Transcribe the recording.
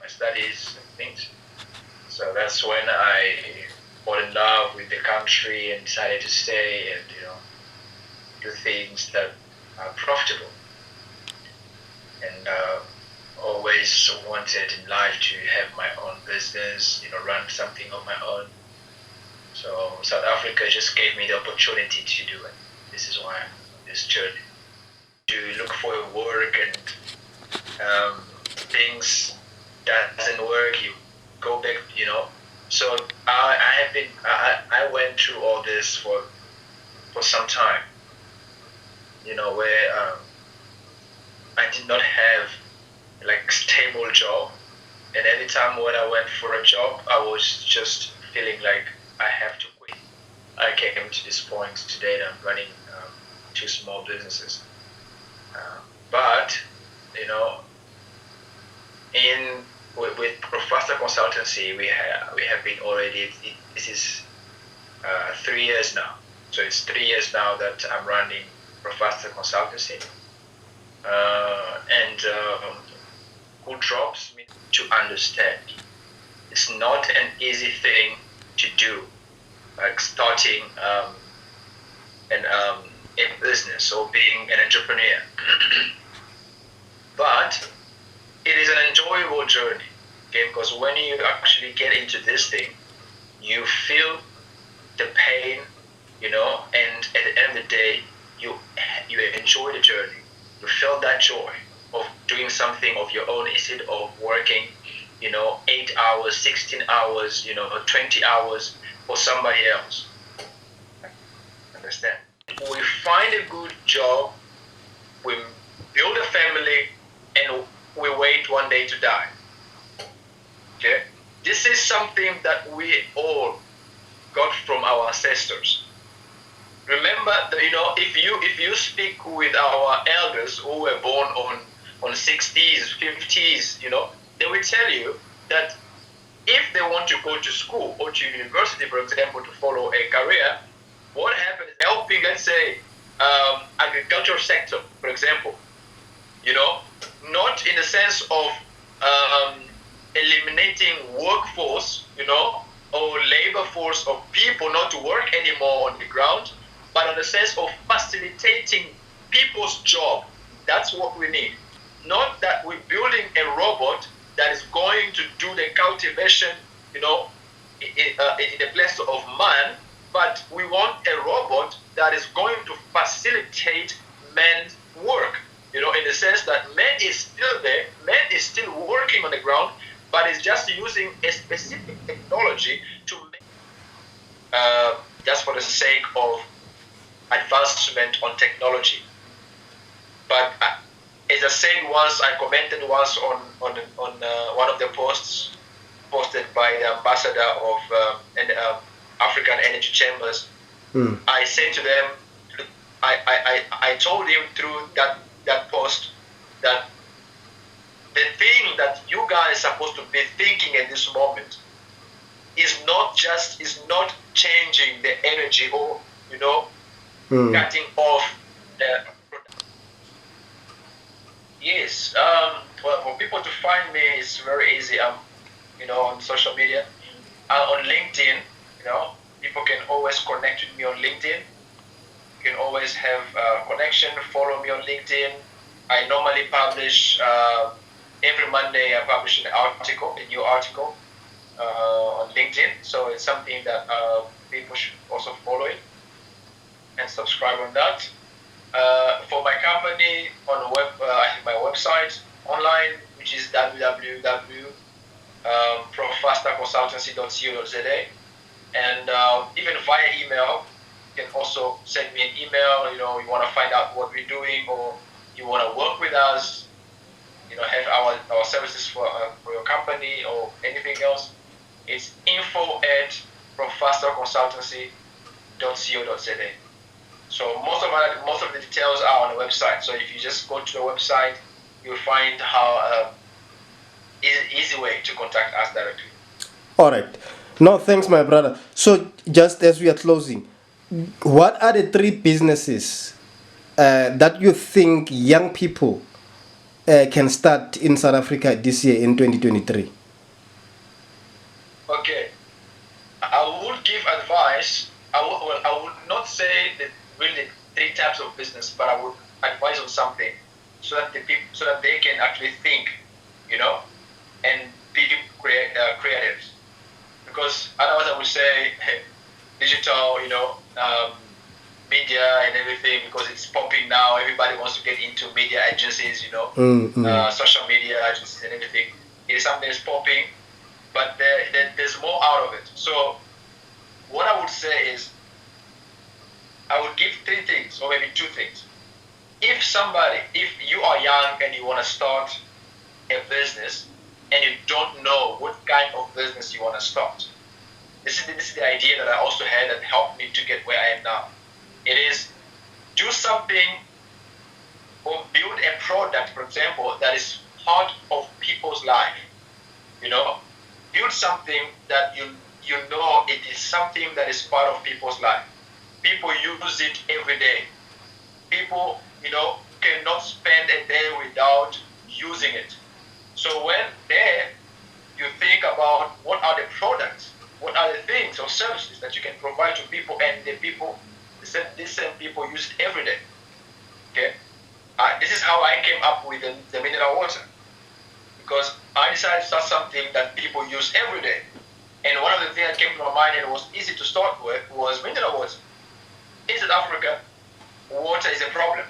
my studies and things. So that's when I fall in love with the country and decided to stay and do things that are profitable. And always wanted in life to have my own business, run something of my own. So South Africa just gave me the opportunity to do it. This is why I'm on this journey. To look for work and things doesn't work, you go back, So I went through all this for some time, where I did not have like stable job, and every time when I went for a job, I was just feeling like I have to quit. I came to this point today that I'm running 2 small businesses, but with Profasta Consultancy, we have been already. This is 3 years now. So it's 3 years now that I'm running Profasta Consultancy, and who drops me to understand. It's not an easy thing to do, like starting a business or being an entrepreneur. But it is an enjoyable journey, okay? Because when you actually get into this thing, you feel the pain, and at the end of the day, you enjoy the journey. You feel that joy of doing something of your own instead of working, 8 hours, 16 hours, 20 hours for somebody else. Understand? We find a good job, we build a family, and we wait one day to die. Okay? This is something that we all got from our ancestors. Remember that, if you speak with our elders who were born on 60s, 50s, they will tell you that if they want to go to school or to university, for example, to follow a career, what happens is helping, let's say, agricultural sector, for example, not in the sense of eliminating workforce, or labor force of people not to work anymore on the ground, but in the sense of facilitating people's job. That's what we need. Not that we're building a robot that is going to do the cultivation, in the place of man, but we want a robot that is going to facilitate man's work, in the sense that man is still there, man is still working on the ground, but is just using a specific technology to make, just for the sake of advancement on technology. But as I said once, I commented once on one of the posts posted by the ambassador of African Energy Chambers. I said to them, I told him through that post that the thing that you guys are supposed to be thinking at this moment is not changing the energy or cutting off the production. Yes, well, for people to find me, it's very easy. I'm on social media, on LinkedIn. People can always connect with me on LinkedIn. You can always have a connection. Follow me on LinkedIn. I normally publish every Monday. I publish a new article on LinkedIn. So it's something that people should also follow it and subscribe on that. For my company on web, I have my website online, which is www.profastaconsultancy.co.za, and even via email, you can also send me an email. You want to find out what we're doing, or you want to work with us, have our services for your company or anything else. It's info@profastaconsultancy.co.za. So most of the details are on the website. So if you just go to the website, you'll find how easy way to contact us directly. All right. No, thanks, my brother. So just as we are closing, what are the 3 businesses that you think young people can start in South Africa this year in 2023? Okay, I would give advice. I would not say that really three types of business, but I would advise on something so that so that they can actually think, and be creative. Because otherwise, I would say hey, digital, media and everything, because it's popping now. Everybody wants to get into media agencies, social media agencies and everything. It is something that's popping, but there's more out of it. So what I would say is I would give three things or maybe two things. If you are young and you want to start a business and you don't know what kind of business you want to start, this is the idea that I also had that helped me to get where I am now. It is do something or build a product, for example, that is part of people's life. Build something that you know it is something that is part of people's life. People use it every day. People, cannot spend a day without using it. So when there, you think about what are the products, what are the things or services that you can provide to people, and these same people use it every day. Okay, this is how I came up with the mineral water, because I decided to start something that people use every day. And one of the things that came to my mind and was easy to start with was mineral water. In South Africa, water is a problem.